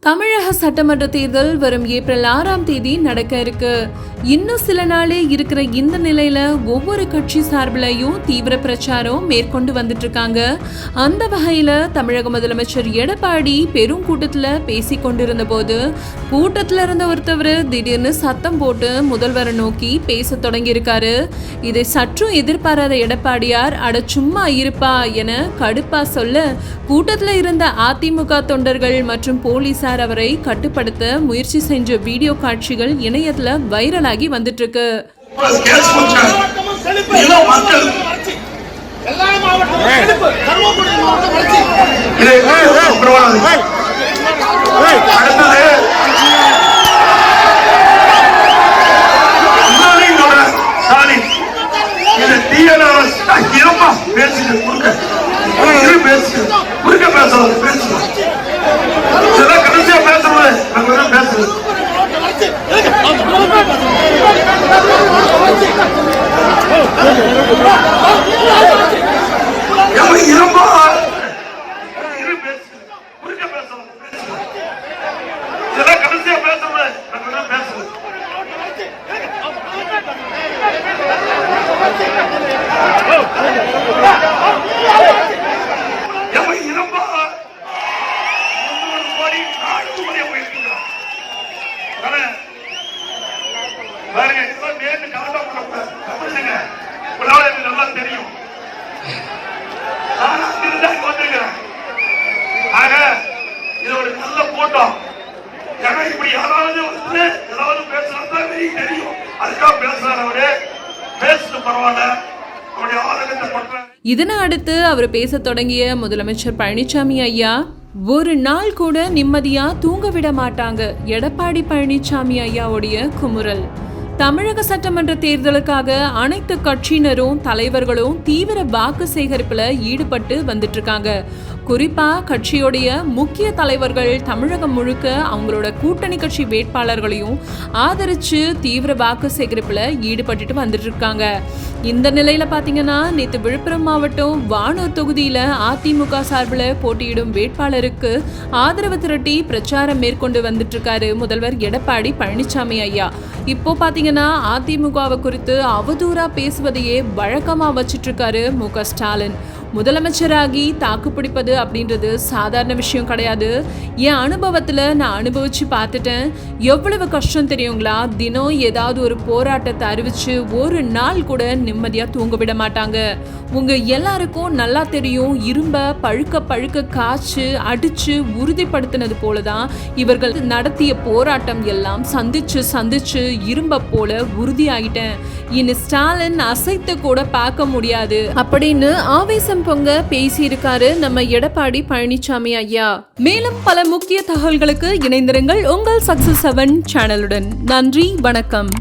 தமிழக சட்டமன்ற தேர்தல் வரும் ஏப்ரல் 6ஆம் தேதி நடக்க இருக்கு. இன்னும் சில நாளே இருக்கிற இந்த நிலையில ஒவ்வொரு கட்சி சார்பிலையும் தீவிர பிரச்சாரம் மேற்கொண்டு வந்துட்டு இருக்காங்க. அந்த வகையில தமிழக முதலமைச்சர் எடப்பாடி பெரும் கூட்டத்துல பேசி கொண்டிருந்த போது கூட்டத்துல இருந்த ஒருத்தவர் திடீர்னு சத்தம் போட்டு முதல்வரை நோக்கி பேச தொடங்கி இருக்காரு. இதை சற்றும் எதிர்பாராத எடப்பாடியார் அட சும்மா இருப்பா என கடுப்பா சொல்ல கூட்டத்துல இருந்த அதிமுக தொண்டர்கள் மற்றும் போலீசார் அவரை கட்டுப்படுத்த முயற்சி செஞ்ச வீடியோ காட்சிகள் இணையத்துல வைரலாகி வந்துட்டு இருக்கு. இதனை அடுத்து அவர் பேச தொடங்கிய முதலமைச்சர் பழனிசாமி ஐயா ஒரு நாள் கூட நிம்மதியா தூங்க விட மாட்டாங்க. எடப்பாடி பழனிசாமி ஐயாவுடைய குமுறல். தமிழக சட்டமன்ற தேர்தலுக்காக அனைத்து கட்சியினரும் தலைவர்களும் தீவிர வாக்கு சேகரிப்புல ஈடுபட்டு வந்துட்டு இருக்காங்க. குறிப்பா கட்சியோடைய முக்கிய தலைவர்கள் தமிழகம் முழுக்க அவங்களோட கூட்டணி கட்சி வேட்பாளர்களையும் ஆதரிச்சு தீவிர வாக்கு சேகரிப்புல ஈடுபட்டுட்டு வந்துட்டு இருக்காங்க. இந்த நிலையில பாத்தீங்கன்னா நேற்று விழுப்புரம் மாவட்டம் வானூர் தொகுதியில அதிமுக சார்பில் போட்டியிடும் வேட்பாளருக்கு ஆதரவு திரட்டி பிரச்சாரம் மேற்கொண்டு வந்துட்டு இருக்காரு முதல்வர் எடப்பாடி பழனிசாமி ஐயா. இப்போ பாத்தீங்கன்னா அதிமுகவை குறித்து அவதூறா பேசுவதையே வழக்கமா வச்சிட்டு இருக்காரு மு.க.ஸ்டாலின். முதலமைச்சராகி தாக்கு பிடிப்பது அப்படின்றது சாதாரண விஷயம் கிடையாது. என் அனுபவத்துல நான் அனுபவிச்சு பார்த்துட்டேன். எவ்வளவு கஷ்டம் தெரியுங்களா? தினம் ஏதாவது ஒரு போராட்டத்தை அறிவிச்சு ஒரு நாள் கூட நிம்மதியா தூங்க விட மாட்டாங்க. உங்க எல்லாருக்கும் நல்லா தெரியும். இரும்ப பழுக்க பழுக்க காய்ச்சு அடிச்சு உறுதிப்படுத்தினது போலதான் இவர்கள் நடத்திய போராட்டம் எல்லாம் சந்திச்சு இரும்ப போல உறுதியாகிட்டேன். இனி ஸ்டாலின் அசைத்து கூட பார்க்க முடியாது அப்படின்னு ஆவேசம் பொங்க பேசியிருக்காரு நம்ம எடப்பாடி பழனிசாமி ஐயா. மேலும் பல முக்கிய தகவல்களுக்கு இணைந்திருங்கள் உங்கள் சக்சஸ் 7 சேனலுடன். நன்றி, வணக்கம்.